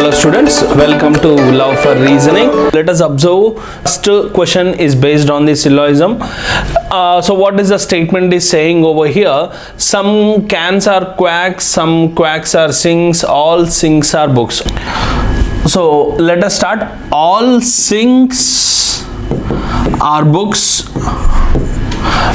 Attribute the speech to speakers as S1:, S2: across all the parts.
S1: Hello students, welcome to Love for Reasoning. Let us observe. First question is based on the syllogism. So what is the statement is saying over here? Some cans are quacks, some quacks are sinks, all sinks are books. So let us start. All sinks are books.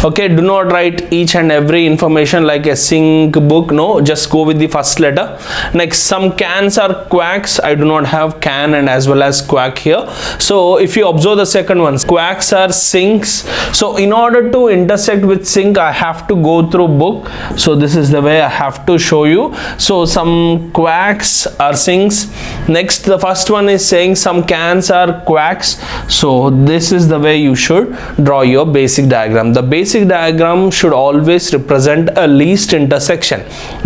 S1: Okay, do not write each and every information like a sink, book. No, just go with the first letter. Next, some cans are quacks. I do not have can and as well as quack here. So if you observe the second one, quacks are sinks. So in order to intersect with sink, I have to go through book. So this is the way I have to show you. So some quacks are sinks. Next, the first one is saying some cans are quacks. So this is the way you should draw your basic diagram. The basic diagram should always represent a least intersection.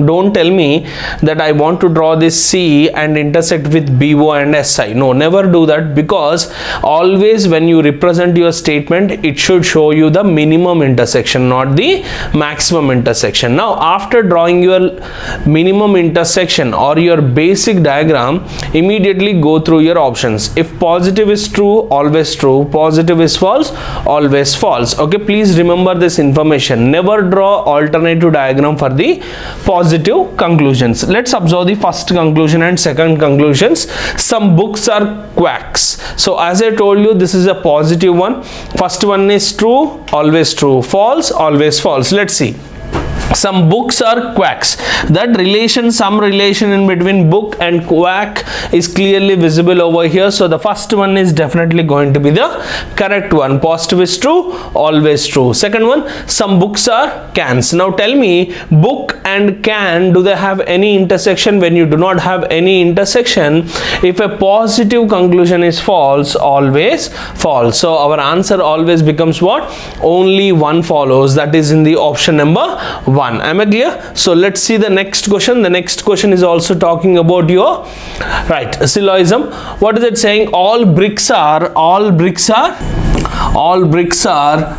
S1: Don't tell me that I want to draw this C and intersect with BO and SI. No, never do that, because always when you represent your statement, it should show you the minimum intersection, not the maximum intersection. Now, after drawing your minimum intersection or your basic diagram, immediately go through your options. If positive is true, always true. Positive is false, always false. Okay, please remember this information. Never draw alternative diagram for the positive conclusions. Let's observe the first conclusion and second conclusions. Some books are quacks. So as I told you, this is a positive one. First one is true, always true. False, always false. Let's see. Some books are quacks. That relation, some relation in between book and quack is clearly visible over here. So the first one is definitely going to be the correct one. Positive is true, always true. Second one, some books are cans. Now tell me, book and can, do they have any intersection? When you do not have any intersection, if a positive conclusion is false, always false. So our answer always becomes what? Only one follows. That is in the option number 1. Am I clear? So let's see the next question. The next question is also talking about your syllogism. What is it saying? All bricks are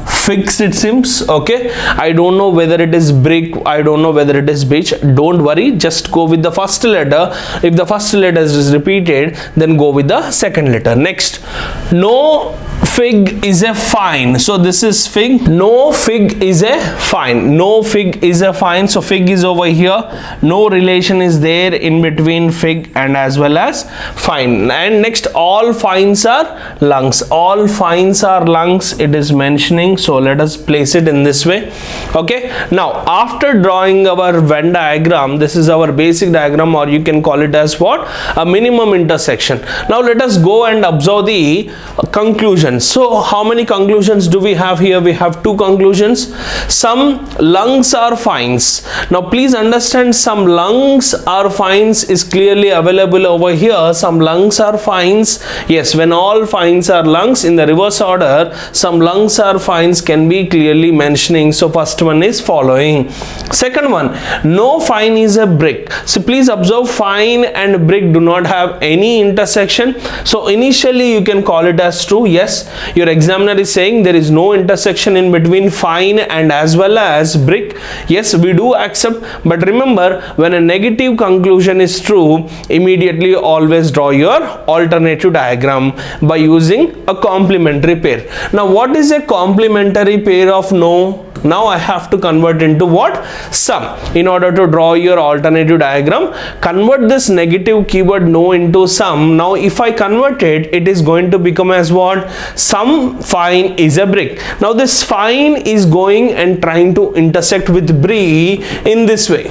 S1: fixed, it seems. Okay, I don't know whether it is brick, I don't know whether it is beach. Don't worry, just go with the first letter. If the first letter is repeated, then go with the second letter. Next, no fig is a fine. So this is fig. No fig is a fine. No fig is a fine. So fig is over here. No relation is there in between fig and as well as fine. And next, all fines are lungs. All fines are lungs, it is mentioning. So let us place it in this way. Okay, now after drawing our Venn diagram, this is our basic diagram, or you can call it as what? A minimum intersection. Now let us go and observe the conclusions. So how many conclusions do we have here? We have two conclusions. Some lungs are fines. Now please understand, some lungs are fines is clearly available over here. Some lungs are fines. Yes, when all fines are lungs, in the reverse order, some lungs are fines can be clearly mentioning. So first one is following. Second one, no fine is a brick. So please observe, fine and brick do not have any intersection. So initially you can call it as true. Yes, your examiner is saying there is no intersection in between fine and as well as brick. Yes, we do accept, but remember, when a negative conclusion is true, immediately always draw your alternative diagram by using a complementary pair. Now what is a complementary pair of no? Now I have to convert into what? Sum. In order to draw your alternative diagram, convert this negative keyword no into sum. Now if I convert it, it is going to become as what? Some fine is a brick. Now this fine is going and trying to intersect with brie in this way.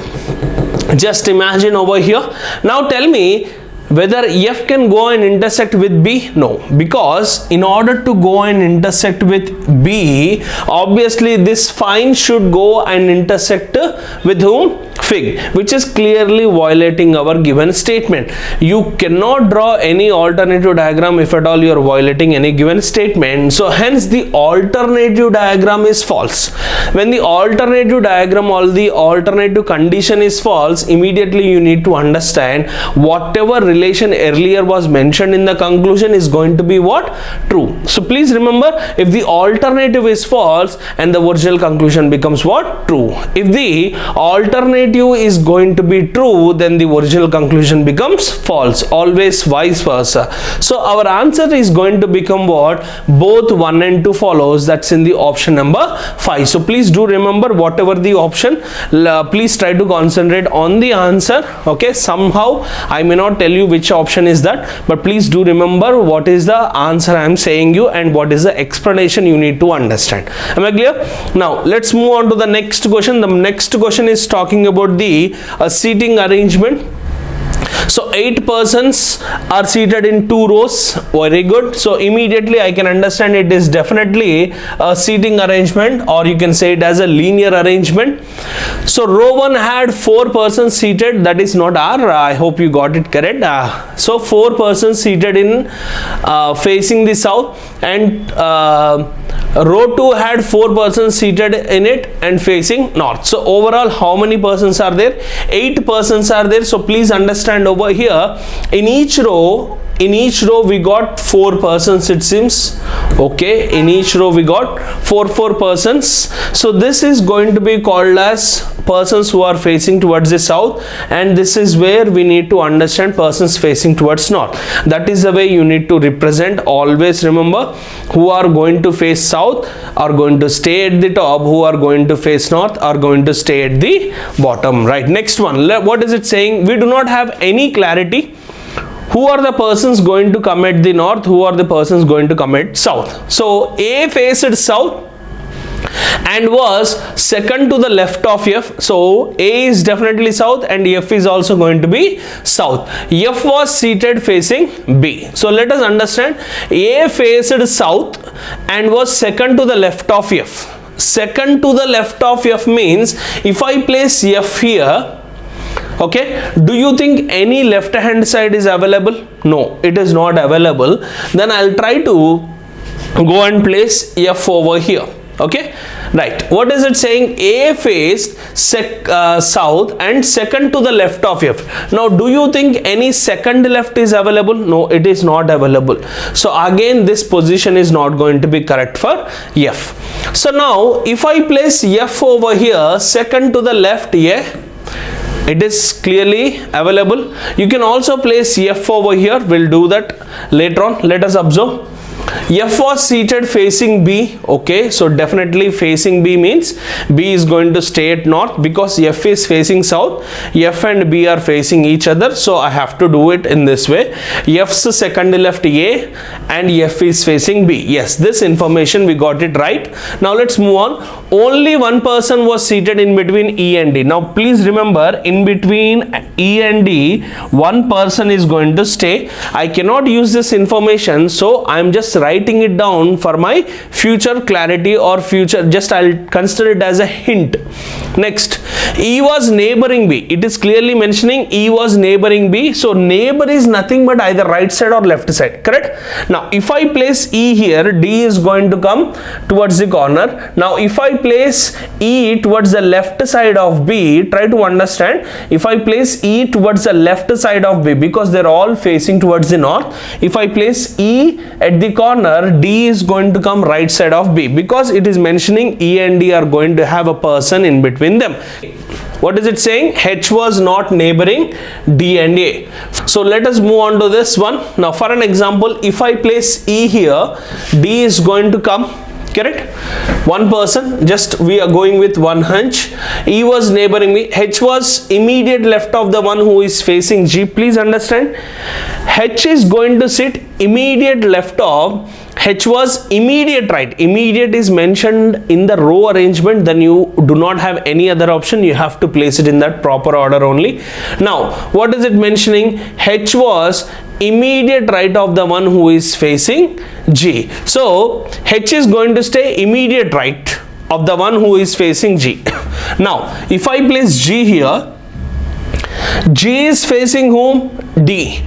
S1: Just imagine over here. Now tell me, whether F can go and intersect with B? No, because in order to go and intersect with B, obviously this fine should go and intersect with whom? Fig, which is clearly violating our given statement. You cannot draw any alternative diagram if at all you are violating any given statement. So hence the alternative diagram is false. When the alternative diagram or the alternative condition is false, immediately you need to understand whatever relation earlier was mentioned in the conclusion is going to be what? True. So please remember, if the alternative is false and the original conclusion becomes what? True. If the alternative is going to be true, then the original conclusion becomes false. Always vice versa. So our answer is going to become what? Both 1 and 2 follows. That's in the option number 5. So please do remember, whatever the option, please try to concentrate on the answer. Okay, somehow I may not tell you which option is that, but please do remember what is the answer I am saying you and what is the explanation you need to understand. Am I clear? Now let's move on to the next question. The next question is talking about the seating arrangement. So 8 persons are seated in 2 rows. Very good. So immediately I can understand it is definitely a seating arrangement, or you can say it as a linear arrangement. So row 1 had 4 persons seated. That is not R. I hope you got it correct. So 4 persons seated in facing the south, and row 2 had 4 persons seated in it and facing north. So overall, how many persons are there? 8 persons are there. So please understand over here, in each row we got 4 persons, it seems. Okay, in each row we got 4 persons. So this is going to be called as persons who are facing towards the south, and this is where we need to understand persons facing towards north. That is the way you need to represent. Always remember, who are going to face south are going to stay at the top, who are going to face north are going to stay at the bottom. Right, next one, what is it saying? We do not have any clarity. Who are the persons going to come at the north? Who are the persons going to come at south? So A faced south and was second to the left of F. So A is definitely south and F is also going to be south. F was seated facing B. So let us understand, A faced south and was second to the left of F. Second to the left of F means, if I place F here, okay, do you think any left hand side is available? No, it is not available. Then I'll try to go and place F over here. Okay, right. What is it saying? A faced south and second to the left of F. Now, do you think any second left is available? No, it is not available. So again, this position is not going to be correct for F. So now, if I place F over here, second to the left, yeah, it is clearly available. You can also place F over here. We'll do that later on. Let us observe. F was seated facing B. Okay, so definitely facing B means B is going to stay at north, because F is facing south. F and B are facing each other, so I have to do it in this way. F's second left A and F is facing B. Yes, this information we got it right. Now let's move on. Only one person was seated in between E and D. Now please remember, in between E and D, one person is going to stay. I cannot use this information, so I am just writing it down for my future clarity, or future, just I'll consider it as a hint. Next, E was neighboring B. It is clearly mentioning E was neighboring B. So neighbor is nothing but either right side or left side, correct? Now if I place E here, D is going to come towards the corner. Now if I place E towards the left side of B, try to understand, if I place E towards the left side of B, because they're all facing towards the north, if I place E at the corner, D is going to come right side of B, because it is mentioning E and D are going to have a person in between them. What is it saying? H was not neighboring D and A. So let us move on to this one. Now for an example, if I place E here, D is going to come, correct? One person, just we are going with one hunch. E was neighboring me. H was immediate left of the one who is facing G. Please understand, H is going to sit immediate left of, H was immediate right. Immediate is mentioned in the row arrangement, then you do not have any other option. You have to place it in that proper order only. Now what is it mentioning? H was immediate right of the one who is facing G. So H is going to stay immediate right of the one who is facing G. Now if I place G here, G is facing whom? D.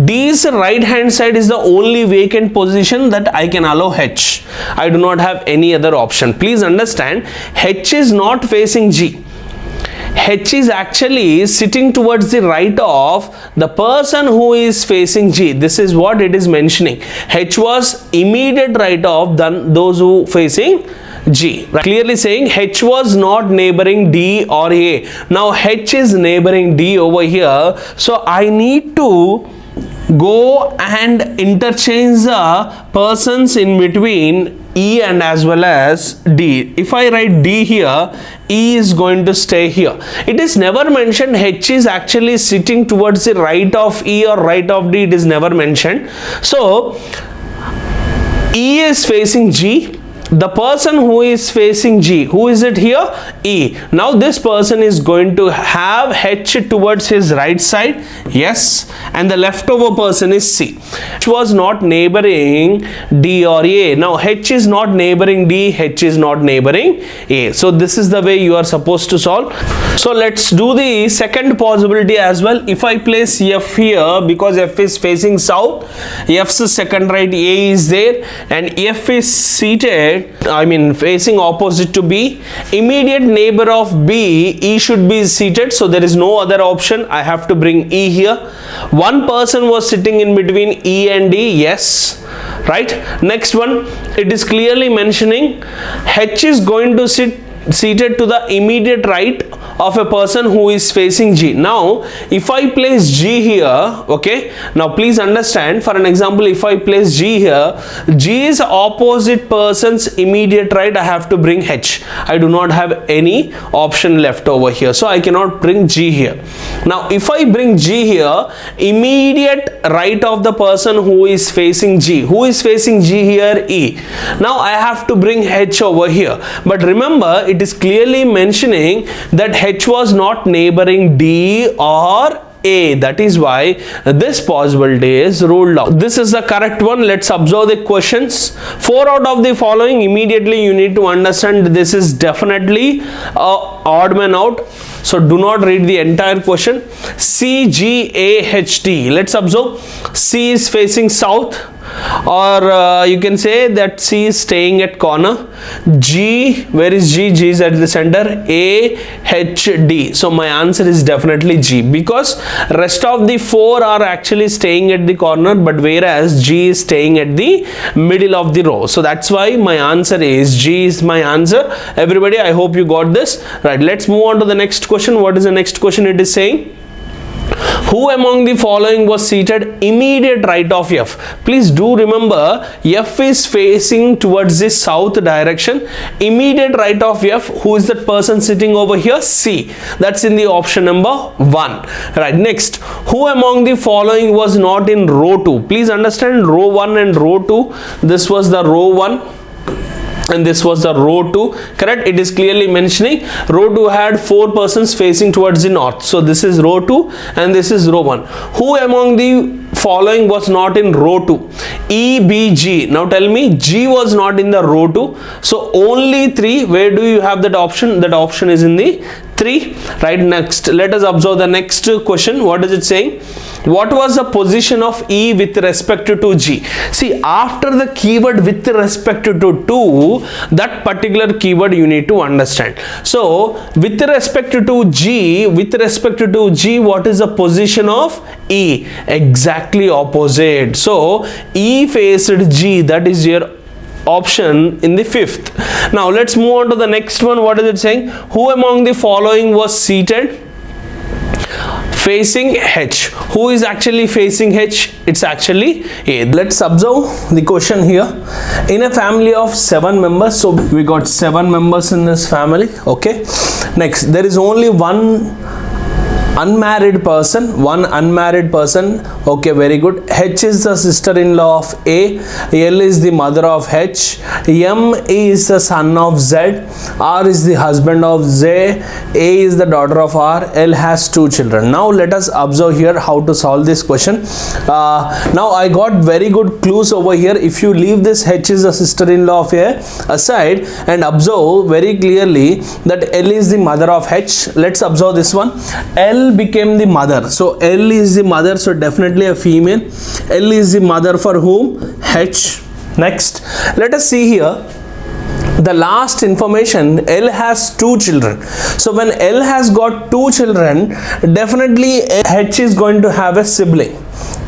S1: D's right hand side is the only vacant position that I can allow H. I do not have any other option. Please understand, H is not facing G. H is actually sitting towards the right of the person who is facing G. This is what it is mentioning. H was immediate right of those who facing G. Right? Clearly saying H was not neighboring D or A. Now H is neighboring D over here. So I need to go and interchange the persons in between E and as well as D. If I write D here, E is going to stay here. It is never mentioned H is actually sitting towards the right of E or right of D. It is never mentioned. So E is facing G. The person who is facing G, who is it here? E. Now this person is going to have H towards his right side, yes, and the leftover person is C. H was not neighboring D or A. Now H is not neighboring D, H is not neighboring A. So this is the way you are supposed to solve. So let's do the second possibility as well. If I place F here, because F is facing south, F's second right, A is there, and F is seated, facing opposite to B. Immediate neighbor of B, E should be seated, so there is no other option. I have to bring E here. One person was sitting in between E and D, yes, right. Next one, it is clearly mentioning H is going to seated to the immediate right of a person who is facing G. Now if I place G here, okay, now please understand, for an example, if I place G here, G is opposite person's immediate right, I have to bring H. I do not have any option left over here, so I cannot bring G here. Now if I bring G here, immediate right of the person who is facing G. Who is facing G here? E. Now I have to bring H over here, but remember it is clearly mentioning that H was not neighboring D or A. That is why this possibility is ruled out. This is the correct one. Let's observe the questions. 4 out of the following, immediately you need to understand this is definitely odd man out. So do not read the entire question. C, G, A, H, D. Let's observe. C is facing south, or you can say that C is staying at corner. G, where is G? G is at the center. A, H, D. So my answer is definitely G, because rest of the 4 are actually staying at the corner, but whereas G is staying at the middle of the row. So that's why my answer is G is my answer. Everybody, I hope you got this. Right, let's move on to the next question. What is the next question? It is saying, who among the following was seated immediate right of F? Please do remember, F is facing towards the south direction. Immediate right of F, who is that person sitting over here? C. That's in the option number 1. Right, next, who among the following was not in row 2? Please understand, row 1 and row 2. This was the row 1. And this was the row 2, correct? It is clearly mentioning row 2 had 4 persons facing towards the north. So this is row 2 and this is row 1. Who among the following was not in row 2? E, B, G. Now tell me, G was not in the row 2. So only 3. Where do you have that option? That option is in the 3. Right, next, let us observe the next question. What is it saying? What was the position of E with respect to G? See, after the keyword with respect to 2, that particular keyword you need to understand. So with respect to G, what is the position of E? Exactly opposite. So E faced G, that is your option in the 5th. Now let's move on to the next one. What is it saying? Who among the following was seated facing H? Who is actually facing H? It's actually A. Let's observe the question here. In a family of 7 members, so we got 7 members in this family, okay. Next, there is only one unmarried person, okay, very good. H is the sister-in-law of A, L is the mother of H, M is the son of Z, R is the husband of Z, A is the daughter of R, L has 2 children. Now let us observe here how to solve this question. Now I got very good clues over here. If you leave this H is the sister-in-law of A aside and observe very clearly that L is the mother of H. Let's observe this one. L became the mother, so L is the mother, so definitely a female. L is the mother for whom? H. Next, let us see here. the last information, L has 2 children. So when L has got 2 children, definitely H is going to have a sibling,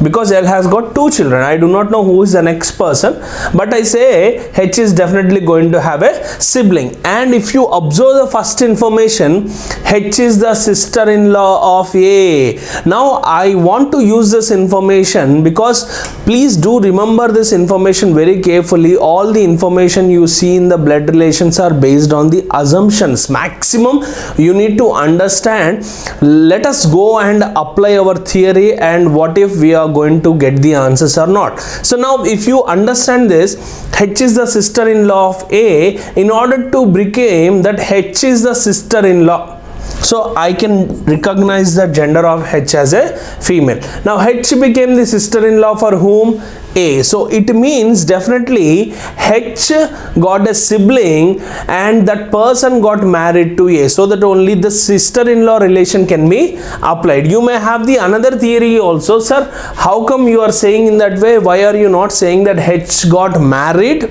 S1: because L has got 2 children. I do not know who is the next person, but I say H is definitely going to have a sibling. And if you observe the first information, H is the sister-in-law of A. Now I want to use this information, because please do remember this information very carefully. All the information you see in the blood relations are based on the assumptions. Maximum you need to understand. Let us go and apply our theory, and what if we are going to get the answers or not. So now if you understand this, H is the sister-in-law of A. In order to become that H is the sister-in-law, so I can recognize the gender of H as a female. Now H became the sister-in-law for whom? A. So it means definitely H got a sibling and that person got married to A, so that only the sister-in-law relation can be applied. You may have the another theory also, sir, how come you are saying in that way? Why are you not saying that H got married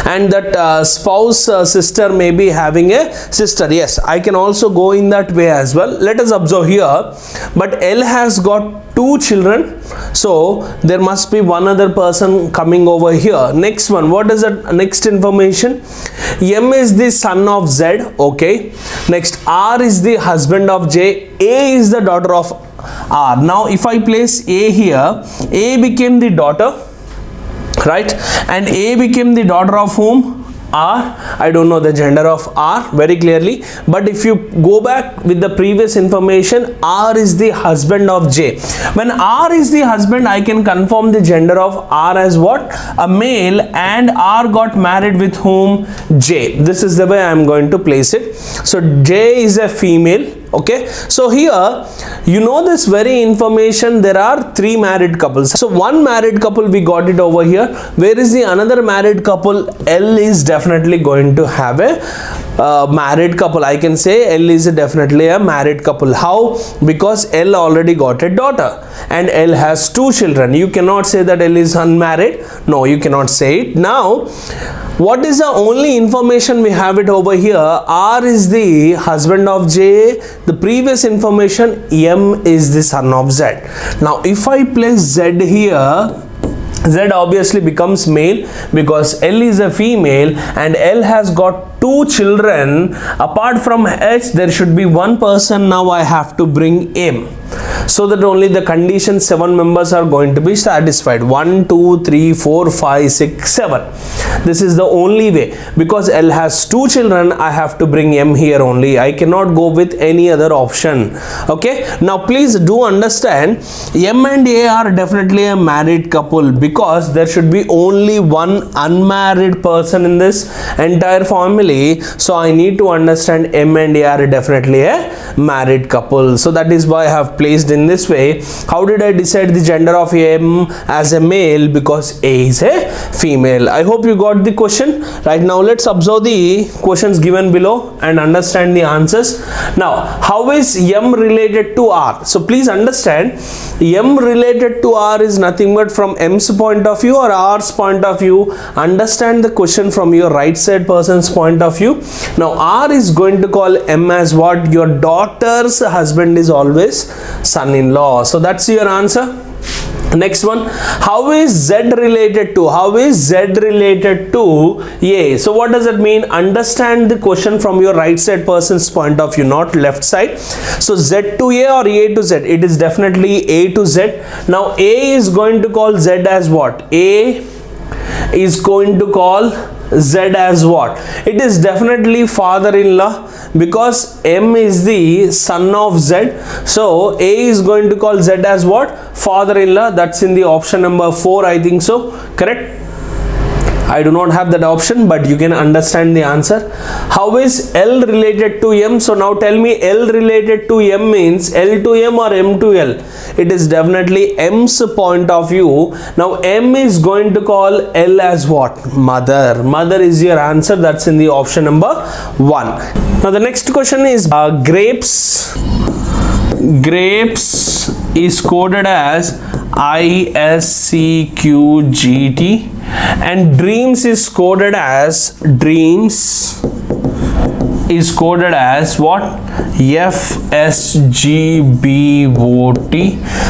S1: and that spouse sister may be having a sister? Yes, I can also go in that way as well. Let us observe here. But L has got 2 children, so there must be one other person coming over here. Next one, what is the next information? M is the son of Z. Okay, next R is the husband of J. A is the daughter of R. Now if I place A here, A became the daughter, right? And A became the daughter of whom? R. I don't know the gender of R very clearly, but if you go back with the previous information, R is the husband of J. When R is the husband, I can confirm the gender of R as what? A male, and R got married with whom? J. This is the way I am going to place it. So J is a female. Okay, so here you know this very information, there are 3 married couples. So one married couple we got it over here. Where is the another married couple? L is definitely going to have a married couple. I can say L is definitely a married couple. How? Because L already got a daughter and L has 2 children. You cannot say that L is unmarried. No, you cannot say it. Now what is the only information we have it over here? R is the husband of J. The previous information, M is the son of Z. Now if I place Z here, Z obviously becomes male because L is a female and L has got 2 children. Apart from H, there should be one person. Now I have to bring M, so that only the condition 7 members are going to be satisfied. 1, 2, 3, 4, 5, 6, 7. This is the only way, because L has 2 children. I have to bring M here only. I cannot go with any other option. Okay, now please do understand, M and A are definitely a married couple, because there should be only one unmarried person in this entire family. So I need to understand M and A are definitely a married couple. So that is why I have placed in this way. How did I decide the gender of M as a male? Because A is a female. I hope you got the question. Right now let's observe the questions given below and understand the answers. Now how is M related to R? So please understand, M related to R is nothing but from M's point of view or R's point of view. Understand the question from your right side person's point of view. Now R is going to call M as what? Your daughter's husband is always son-in-law. So that's your answer. Next one, how is Z related to? How is Z related to A? So what does it mean? Understand the question from your right side person's point of view, not left side. So Z to A or A to Z? It is definitely A to Z. Now A is going to call Z as what? A is going to call Z as what? It is definitely father-in-law, because M is the son of Z. So A is going to call Z as what? Father-in-law. That's in the option number 4, I think so. Correct? I do not have that option, but you can understand the answer. How is L related to M? So now tell me, L related to M means L to M or M to L? It is definitely M's point of view. Now M is going to call L as what? Mother. Mother is your answer. That's in the option number 1. Now the next question is grapes is coded as ISCQGT, and dreams is coded as what? FSGBOT.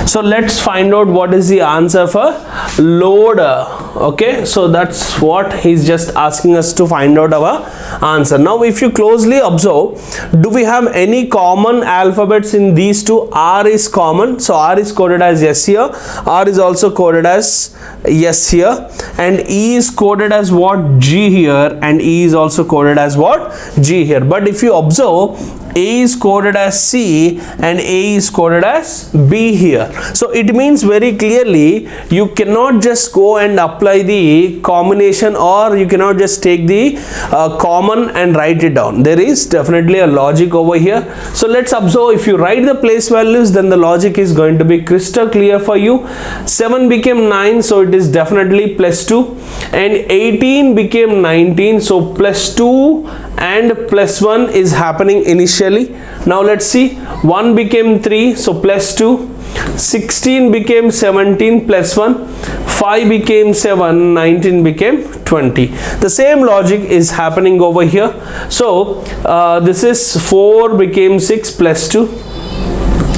S1: so let's find out what is the answer for loader. Okay, so that's what he's just asking us to find out our answer. Now if you closely observe, do we have any common alphabets in these two? R is common, so R is coded as S here, R is also coded as S here, and E is coded as what? G here, and E is also coded as what? G here. But if you observe, A is coded as C and A is coded as B here. So it means very clearly you cannot just go and apply the combination, or you cannot just take the common and write it down. There is definitely a logic over here. So let's observe, if you write the place values, then the logic is going to be crystal clear for you. 7 became 9, so it is definitely plus 2, and 18 became 19, so plus 2 and plus 1 is happening initially. Now let's see, 1 became 3, so plus 2, 16 became 17 plus 1, 5 became 7, 19 became 20. The same logic is happening over here. So this is 4 became 6 plus 2.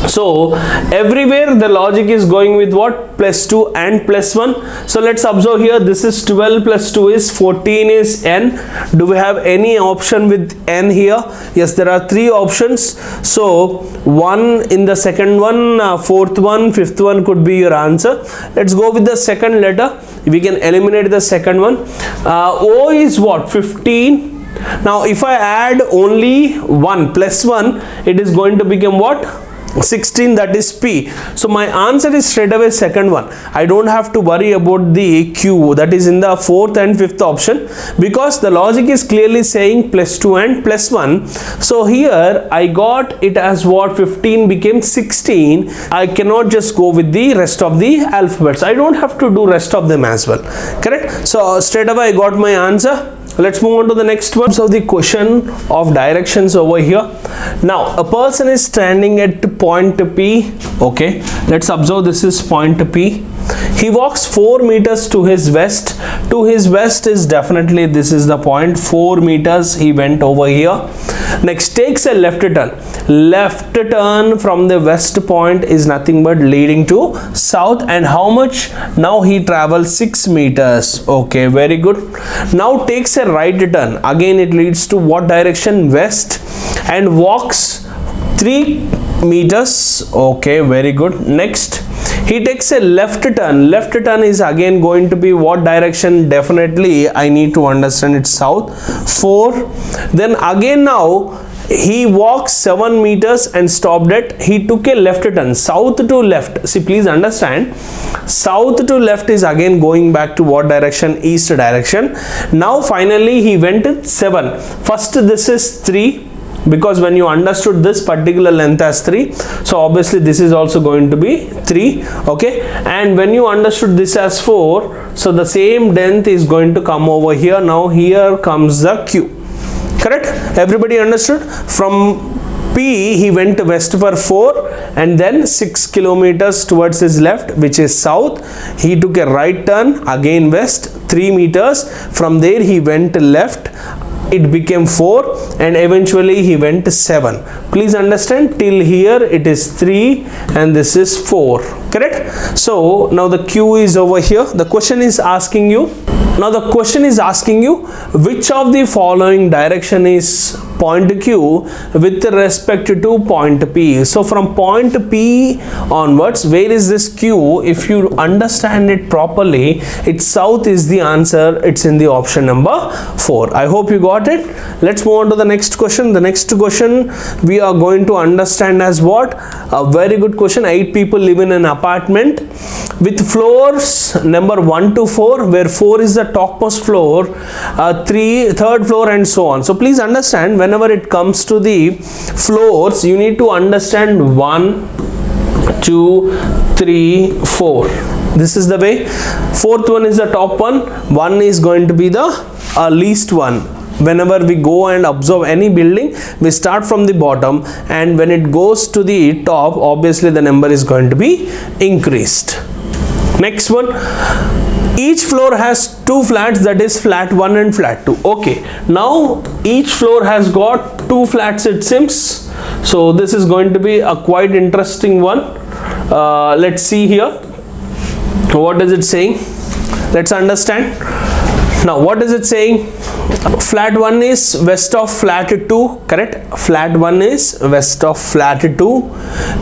S1: So everywhere the logic is going with what? Plus 2 and plus 1. So let's observe here, this is 12 plus 2 is 14 is n. Do we have any option with n here? Yes, there are 3 options. So 1 in the second one, 4th one, 5th one could be your answer. Let's go with the second letter. We can eliminate the second one. O is what? 15. Now if I add only 1 plus 1, it is going to become what? 16, that is P. So my answer is straight away second one. I don't have to worry about the Q, that is in the 4th and 5th option, because the logic is clearly saying plus 2 and plus 1. So here I got it as what? 15 became 16. I cannot just go with the rest of the alphabets. I don't have to do rest of them as well. Correct? So straight away I got my answer. Let's move on to the next one. So the question of directions over here. Now a person is standing at point P. Okay, let's observe, this is point P. He walks 4 meters to his west. To his west is definitely, this is the point, 4 meters he went over here. Next, takes a left turn. Left turn from the west point is nothing but leading to south. And how much? Now he travels 6 meters. Okay, very good. Now takes a right turn. Again it leads to what direction? West, and walks 3 meters. Okay, very good. Next, he takes a left turn. Left turn is again going to be what direction? Definitely I need to understand it's south. 4. Then again now he walks 7 meters and stopped at, he took a left turn, south to left. See, please understand, south to left is again going back to what direction? East direction. Now finally he went to 7. First this is 3, because when you understood this particular length as 3, so obviously this is also going to be 3. Okay, and when you understood this as 4, so the same length is going to come over here. Now here comes the Q. Correct? Everybody understood? From P he went west for 4 and then 6 kilometers towards his left, which is south. He took a right turn, again west 3 meters. From there he went left, it became 4, and eventually he went to 7. Please understand, till here it is 3 and this is 4. Correct? So now the Q is over here. The question is asking you, which of the following direction is point Q with respect to point P. So from point P onwards, where is this Q? If you understand it properly, it's south is the answer. It's in the option number 4. I hope you got it. Let's move on to the next question. The next question we are going to understand as what? A very good question. 8 people live in an apartment with floors number 1 to 4, where 4 is the topmost floor, 3rd floor, and so on. So please understand, whenever it comes to the floors, you need to understand 1, 2, 3, 4. This is the way. 4th one is the top one. 1 is going to be the least one. Whenever we go and observe any building, we start from the bottom, and when it goes to the top, obviously the number is going to be increased. Next one, each floor has two flats, that is flat 1 and flat 2. Okay, now each floor has got two flats, it seems. So this is going to be a quite interesting one. Let's see here, what is it saying? Let's understand. Now what is it saying? Flat 1 is west of flat 2, correct? Flat 1 is west of flat 2.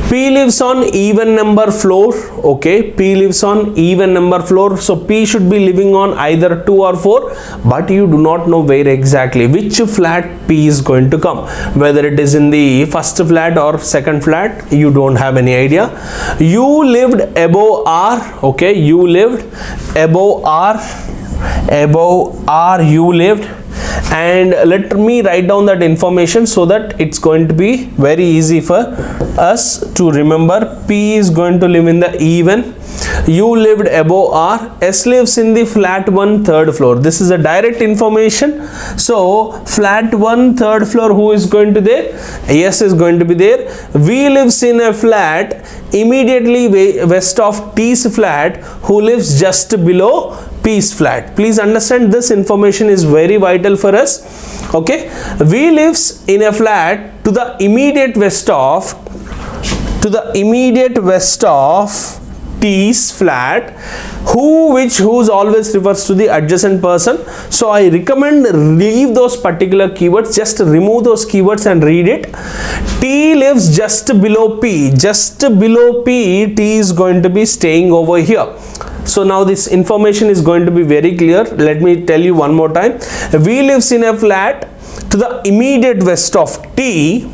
S1: P lives on even number floor. Okay, P lives on even number floor, so P should be living on either 2 or 4, but you do not know where exactly, which flat P is going to come, whether it is in the first flat or second flat, you don't have any idea. You lived above R. Okay, you lived above R. Above R you lived, and let me write down that information so that it's going to be very easy for us to remember. P is going to live in the even. You lived above R. S lives in the flat 1 third floor. This is a direct information. So flat 1 third floor, who is going to there? S is going to be there. V lives in a flat immediately west of T's flat, who lives just below P's flat. Please understand, this information is very vital for us. Okay, V lives in a flat to the immediate west of T's flat, whose always refers to the adjacent person. So I recommend leave those particular keywords, just remove those keywords and read it. T lives just below P. Just below P, T is going to be staying over here. So now this information is going to be very clear. Let me tell you one more time. V lives in a flat to the immediate west of T,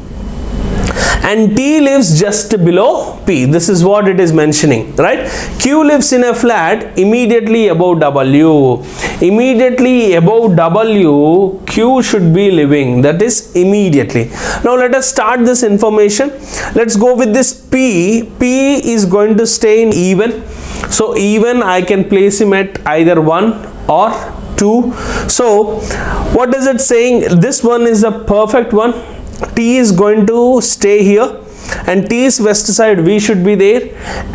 S1: and T lives just below P. This is what it is mentioning, right? Q lives in a flat immediately above W. Immediately above W, Q should be living, that is immediately. Now let us start this information. Let's go with this P. P is going to stay in even. So even I can place him at either 1 or 2. So what is it saying? This one is a perfect one. T is going to stay here, and T's west side V should be there,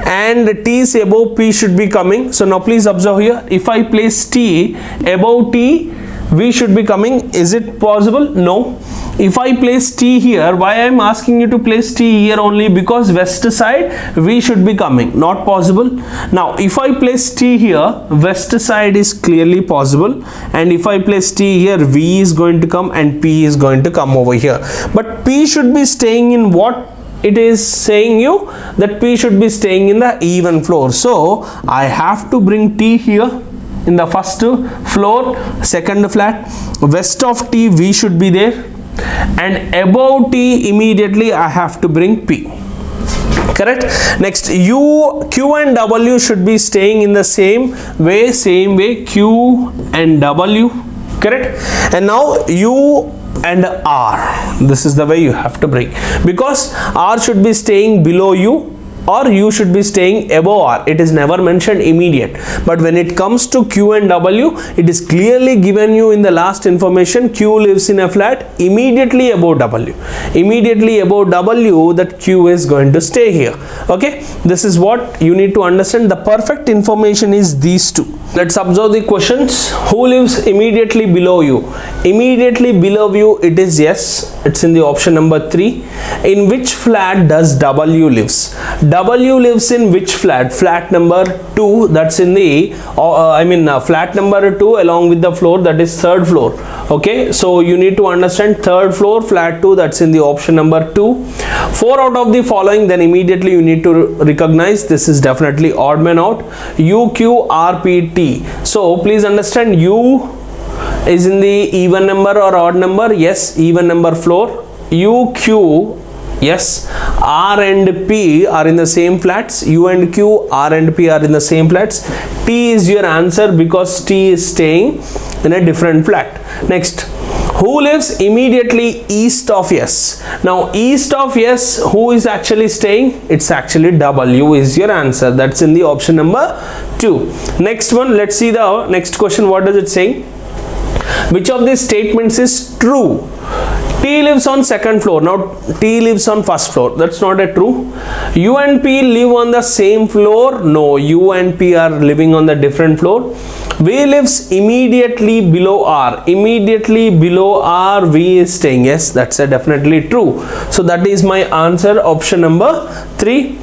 S1: and T's above P should be coming. So now please observe here, if I place T above T, V should be coming. Is it possible? No. If I place T here, why I am asking you to place T here only? Because west side V should be coming. Not possible. Now if I place T here, west side is clearly possible, and if I place T here, V is going to come and P is going to come over here. But P should be staying in what it is saying you, that P should be staying in the even floor. So I have to bring T here in the first floor, second flat. West of T, V should be there, and above T immediately I have to bring P. Correct? Next, U, Q and W should be staying in the same way, Q and W. Correct? And now U and R, this is the way you have to bring, because R should be staying below U, or U should be staying above R. It is never mentioned immediate, but when it comes to Q and W, it is clearly given you in the last information. Q lives in a flat immediately above W. Immediately above W, that Q is going to stay here. Okay, this is what you need to understand. The perfect information is these two. Let's observe the questions. Who lives immediately below you? Immediately below you, it is yes, it's in the option number 3. In which flat does W lives? W lives in which flat? Flat number 2, that's in the flat number 2 along with the floor, that is third floor. Okay, so you need to understand third floor, flat 2, that's in the option number 2. 4 out of the following, then immediately you need to recognize this is definitely odd man out. U, Q, R, P, T. So please understand, U is in the even number or odd number. Yes, even number floor. U, Q, yes. R and P are in the same flats. U and Q, R and P are in the same flats. T is your answer because T is staying in a different flat. Next, who lives immediately east of S? Now east of S, who is actually staying? It's actually W is your answer. That's in the option number 2. Next one, let's see the next question. What does it say? Which of these statements is true? T lives on second floor. Now T lives on first floor. That's not a true. U and P live on the same floor. No, U and P are living on the different floor. V lives immediately below R. Immediately below R, V is staying. Yes, that's a definitely true. So that is my answer, option number 3.